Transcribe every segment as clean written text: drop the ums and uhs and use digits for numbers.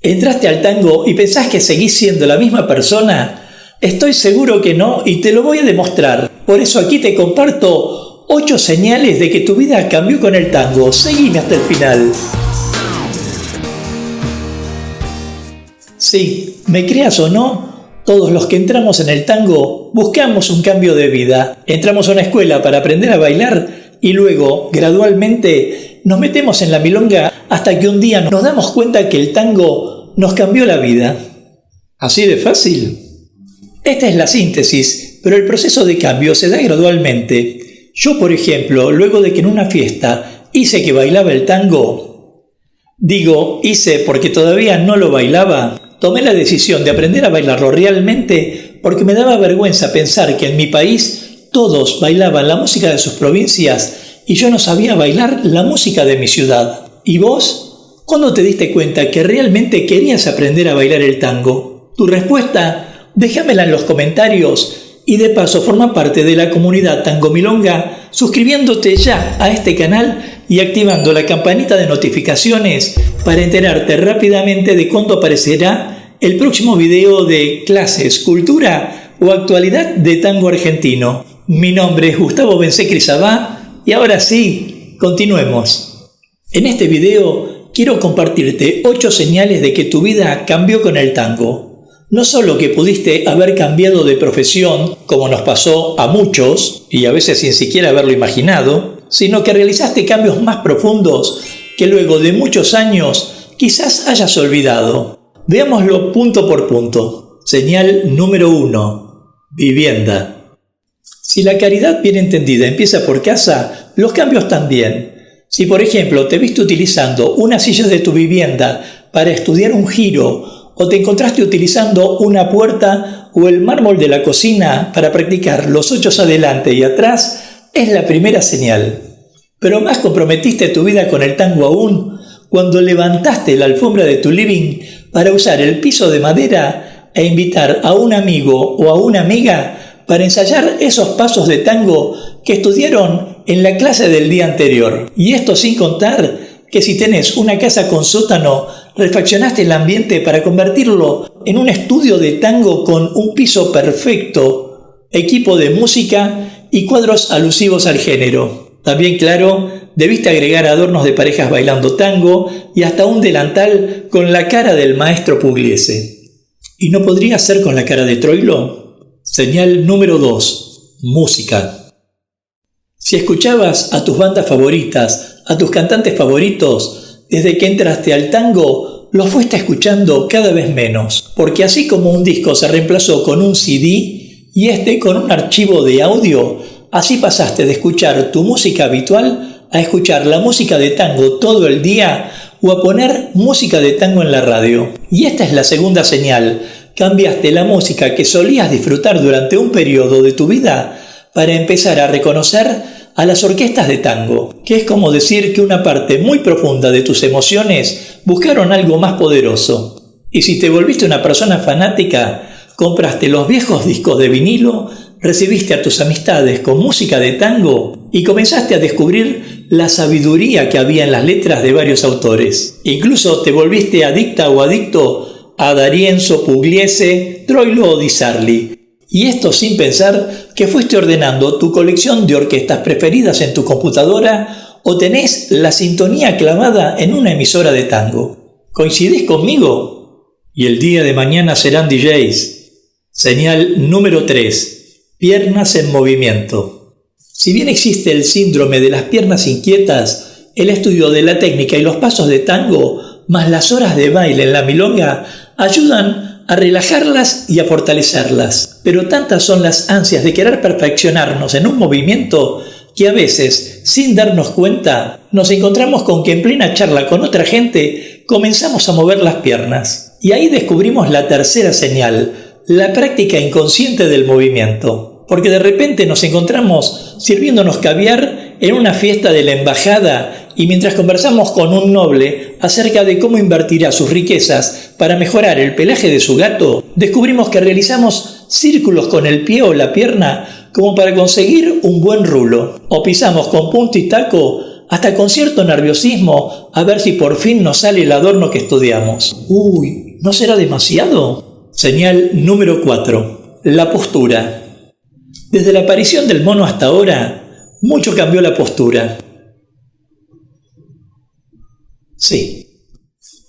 ¿Entraste al tango y pensás que seguís siendo la misma persona? Estoy seguro que no y te lo voy a demostrar. Por eso aquí te comparto 8 señales de que tu vida cambió con el tango. Seguime hasta el final. Sí, me creas o no, todos los que entramos en el tango buscamos un cambio de vida. Entramos a una escuela para aprender a bailar y luego, gradualmente, nos metemos en la milonga hasta que un día nos damos cuenta que el tango nos cambió la vida. ¿Así de fácil? Esta es la síntesis, pero el proceso de cambio se da gradualmente. Yo, por ejemplo, luego de que en una fiesta hice que bailaba el tango, hice porque todavía no lo bailaba, tomé la decisión de aprender a bailarlo realmente porque me daba vergüenza pensar que en mi país todos bailaban la música de sus provincias y yo no sabía bailar la música de mi ciudad. ¿Y vos? ¿Cuándo te diste cuenta que realmente querías aprender a bailar el tango? Tu respuesta, déjamela en los comentarios y de paso forma parte de la comunidad Tango Milonga suscribiéndote ya a este canal y activando la campanita de notificaciones para enterarte rápidamente de cuándo aparecerá el próximo video de clases, cultura o actualidad de tango argentino. Mi nombre es Gustavo Bensecri-Sabá y ahora sí, continuemos. En este video quiero compartirte 8 señales de que tu vida cambió con el tango. No solo que pudiste haber cambiado de profesión, como nos pasó a muchos, y a veces sin siquiera haberlo imaginado, sino que realizaste cambios más profundos que luego de muchos años quizás hayas olvidado. Veámoslo punto por punto. Señal número 1. Vivienda. Si la caridad bien entendida empieza por casa, los cambios también. Si por ejemplo te viste utilizando una silla de tu vivienda para estudiar un giro o te encontraste utilizando una puerta o el mármol de la cocina para practicar los 8 adelante y atrás, es la primera señal. Pero más comprometiste tu vida con el tango aún cuando levantaste la alfombra de tu living para usar el piso de madera e invitar a un amigo o a una amiga para ensayar esos pasos de tango que estudiaron en la clase del día anterior. Y esto sin contar que si tenés una casa con sótano, refaccionaste el ambiente para convertirlo en un estudio de tango con un piso perfecto, equipo de música y cuadros alusivos al género. También, claro, debiste agregar adornos de parejas bailando tango y hasta un delantal con la cara del maestro Pugliese. ¿Y no podría ser con la cara de Troilo? Señal número 2. Música. Si escuchabas a tus bandas favoritas, a tus cantantes favoritos, desde que entraste al tango, los fuiste escuchando cada vez menos. Porque así como un disco se reemplazó con un CD y este con un archivo de audio, así pasaste de escuchar tu música habitual a escuchar la música de tango todo el día o a poner música de tango en la radio. Y esta es la segunda señal. Cambiaste la música que solías disfrutar durante un periodo de tu vida para empezar a reconocer a las orquestas de tango, que es como decir que una parte muy profunda de tus emociones buscaron algo más poderoso. Y si te volviste una persona fanática, compraste los viejos discos de vinilo, recibiste a tus amistades con música de tango y comenzaste a descubrir la sabiduría que había en las letras de varios autores. Incluso te volviste adicta o adicto a D'Arienzo, Pugliese, Troilo o Di Sarli. Y esto sin pensar que fuiste ordenando tu colección de orquestas preferidas en tu computadora o tenés la sintonía clavada en una emisora de tango. ¿Coincidís conmigo? Y el día de mañana serán DJs. Señal número 3. Piernas en movimiento. Si bien existe el síndrome de las piernas inquietas, el estudio de la técnica y los pasos de tango, más las horas de baile en la milonga, ayudan a relajarlas y a fortalecerlas. Pero tantas son las ansias de querer perfeccionarnos en un movimiento que a veces, sin darnos cuenta, nos encontramos con que en plena charla con otra gente comenzamos a mover las piernas. Y ahí descubrimos la tercera señal, la práctica inconsciente del movimiento. Porque de repente nos encontramos sirviéndonos caviar en una fiesta de la embajada y mientras conversamos con un noble acerca de cómo invertirá sus riquezas para mejorar el pelaje de su gato, descubrimos que realizamos círculos con el pie o la pierna como para conseguir un buen rulo, o pisamos con punta y taco hasta con cierto nerviosismo a ver si por fin nos sale el adorno que estudiamos. Uy, ¿no será demasiado? Señal número 4. La postura. Desde la aparición del mono hasta ahora, mucho cambió la postura. Sí.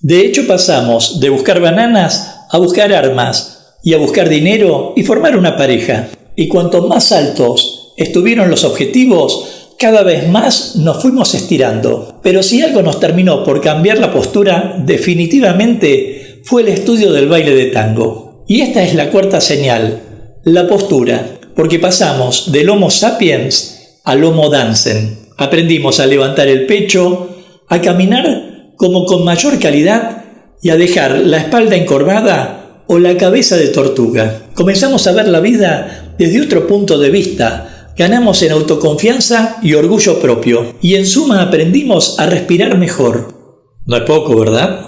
De hecho pasamos de buscar bananas a buscar armas y a buscar dinero y formar una pareja. Y cuanto más altos estuvieron los objetivos, cada vez más nos fuimos estirando. Pero si algo nos terminó por cambiar la postura, definitivamente fue el estudio del baile de tango. Y esta es la cuarta señal, la postura, porque pasamos del Homo sapiens al Homo dansen. Aprendimos a levantar el pecho, a caminar como con mayor calidad y a dejar la espalda encorvada o la cabeza de tortuga. Comenzamos a ver la vida desde otro punto de vista. Ganamos en autoconfianza y orgullo propio. Y en suma aprendimos a respirar mejor. No es poco, ¿verdad?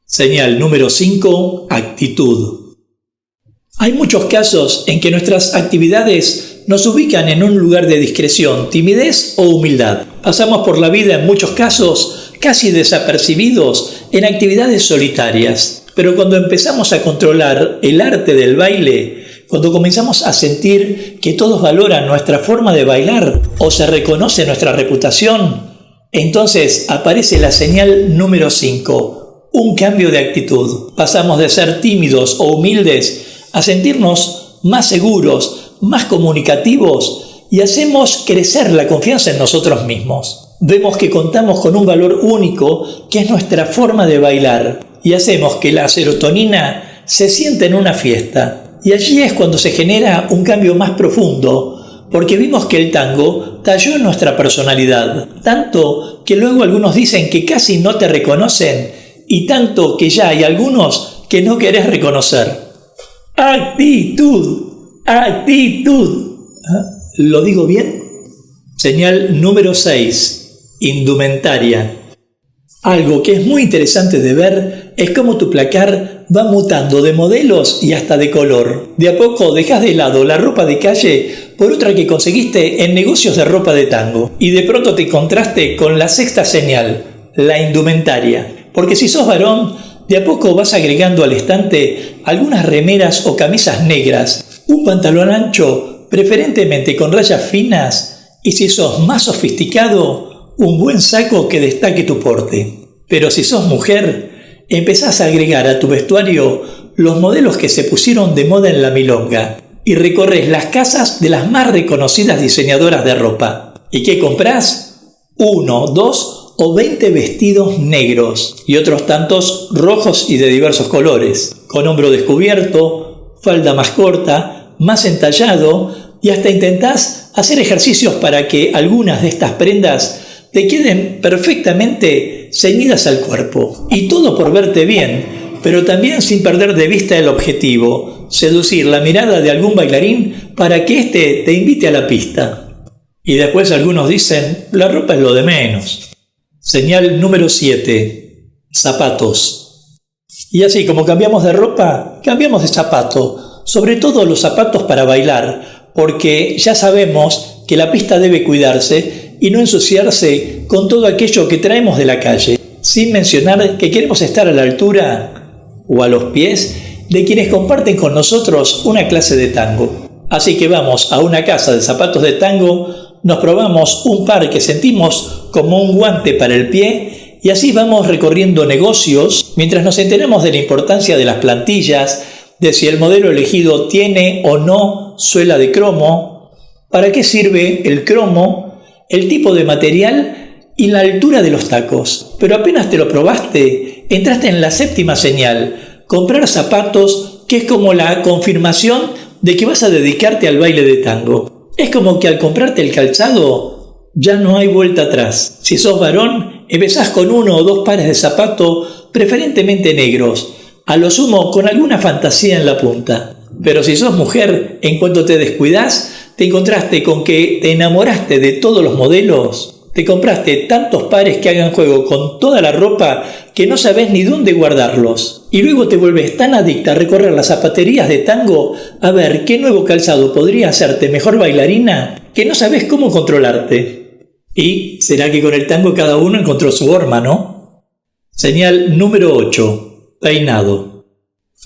Señal número 5. Actitud. Hay muchos casos en que nuestras actividades nos ubican en un lugar de discreción, timidez o humildad. Pasamos por la vida en muchos casos casi desapercibidos en actividades solitarias. Pero cuando empezamos a controlar el arte del baile, cuando comenzamos a sentir que todos valoran nuestra forma de bailar o se reconoce nuestra reputación, entonces aparece la señal número 5, un cambio de actitud. Pasamos de ser tímidos o humildes a sentirnos más seguros, más comunicativos y hacemos crecer la confianza en nosotros mismos. Vemos que contamos con un valor único que es nuestra forma de bailar y hacemos que la serotonina se sienta en una fiesta. Y allí es cuando se genera un cambio más profundo, porque vimos que el tango talló en nuestra personalidad, tanto que luego algunos dicen que casi no te reconocen y tanto que ya hay algunos que no querés reconocer. Actitud, actitud. ¿Lo digo bien? Señal número 6, indumentaria. Algo que es muy interesante de ver es cómo tu placar va mutando de modelos y hasta de color. De a poco dejas de lado la ropa de calle por otra que conseguiste en negocios de ropa de tango. Y de pronto te encontraste con la sexta señal, la indumentaria. Porque si sos varón, de a poco vas agregando al estante algunas remeras o camisas negras, un pantalón ancho, preferentemente con rayas finas, y si sos más sofisticado, un buen saco que destaque tu porte. Pero si sos mujer, empezás a agregar a tu vestuario los modelos que se pusieron de moda en la milonga y recorres las casas de las más reconocidas diseñadoras de ropa. ¿Y qué comprás? 1, 2 o 20 vestidos negros y otros tantos rojos y de diversos colores, con hombro descubierto, falda más corta, más entallado y hasta intentás hacer ejercicios para que algunas de estas prendas te queden perfectamente ceñidas al cuerpo. Y todo por verte bien, pero también sin perder de vista el objetivo, seducir la mirada de algún bailarín para que éste te invite a la pista. Y después algunos dicen, la ropa es lo de menos. Señal número 7, zapatos. Y así como cambiamos de ropa, cambiamos de zapato, sobre todo los zapatos para bailar, porque ya sabemos que la pista debe cuidarse y no ensuciarse con todo aquello que traemos de la calle, sin mencionar que queremos estar a la altura o a los pies de quienes comparten con nosotros una clase de tango. Así que vamos a una casa de zapatos de tango, nos probamos un par que sentimos como un guante para el pie y así vamos recorriendo negocios mientras nos enteramos de la importancia de las plantillas, de si el modelo elegido tiene o no suela de cromo, para qué sirve el cromo, el tipo de material y la altura de los tacos. Pero apenas te lo probaste, entraste en la séptima señal, comprar zapatos, que es como la confirmación de que vas a dedicarte al baile de tango. Es como que al comprarte el calzado ya no hay vuelta atrás. Si sos varón, empezás con 1 o 2 pares de zapatos, preferentemente negros, a lo sumo con alguna fantasía en la punta. Pero si sos mujer, en cuanto te descuidás, te encontraste con que te enamoraste de todos los modelos, te compraste tantos pares que hagan juego con toda la ropa que no sabes ni dónde guardarlos. Y luego te vuelves tan adicta a recorrer las zapaterías de tango a ver qué nuevo calzado podría hacerte mejor bailarina que no sabes cómo controlarte. ¿Y será que con el tango cada uno encontró su forma, no? Señal número 8. Peinado.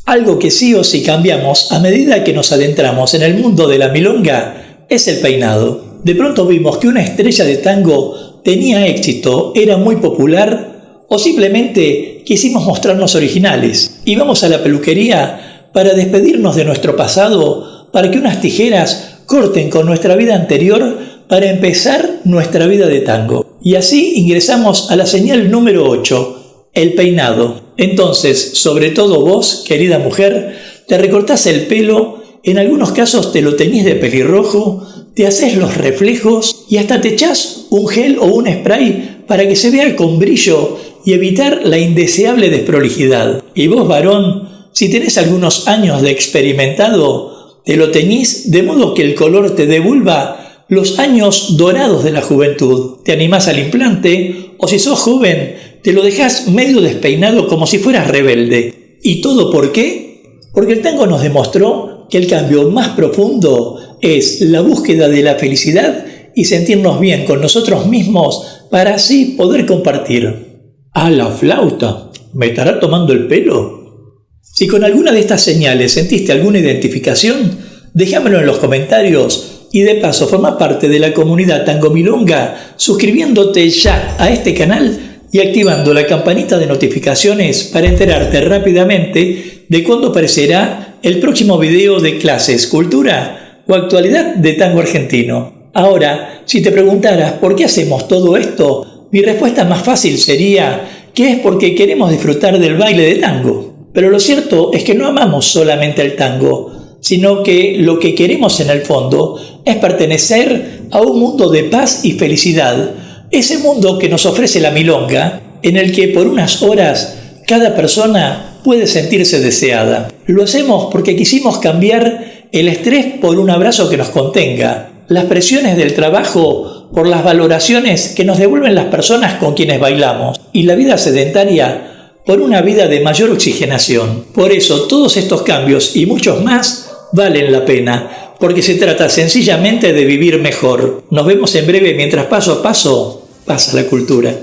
Algo que sí o sí cambiamos a medida que nos adentramos en el mundo de la milonga es el peinado. De pronto vimos que una estrella de tango tenía éxito, era muy popular, o simplemente quisimos mostrarnos originales. Y vamos a la peluquería para despedirnos de nuestro pasado, para que unas tijeras corten con nuestra vida anterior para empezar nuestra vida de tango. Y así ingresamos a la señal número 8, el peinado. Entonces, sobre todo vos, querida mujer, te recortás el pelo, en algunos casos te lo teñís de pelirrojo, te haces los reflejos y hasta te echás un gel o un spray para que se vea con brillo y evitar la indeseable desprolijidad. Y vos, varón, si tenés algunos años de experimentado, te lo teñís de modo que el color te devuelva los años dorados de la juventud. Te animás al implante o si sos joven, te lo dejás medio despeinado como si fueras rebelde. ¿Y todo por qué? Porque el tango nos demostró que el cambio más profundo es la búsqueda de la felicidad y sentirnos bien con nosotros mismos para así poder compartir. ¡A la flauta! ¿Me estará tomando el pelo? Si con alguna de estas señales sentiste alguna identificación, déjamelo en los comentarios y de paso forma parte de la comunidad Tango Milonga suscribiéndote ya a este canal y activando la campanita de notificaciones para enterarte rápidamente de cuándo aparecerá el próximo video de clases, cultura o actualidad de tango argentino. Ahora, si te preguntaras por qué hacemos todo esto, mi respuesta más fácil sería que es porque queremos disfrutar del baile de tango. Pero lo cierto es que no amamos solamente el tango, sino que lo que queremos en el fondo es pertenecer a un mundo de paz y felicidad. Ese mundo que nos ofrece la milonga, en el que por unas horas cada persona puede sentirse deseada. Lo hacemos porque quisimos cambiar el estrés por un abrazo que nos contenga, las presiones del trabajo por las valoraciones que nos devuelven las personas con quienes bailamos y la vida sedentaria por una vida de mayor oxigenación. Por eso todos estos cambios y muchos más valen la pena, porque se trata sencillamente de vivir mejor. Nos vemos en breve mientras paso a paso pasa la cultura.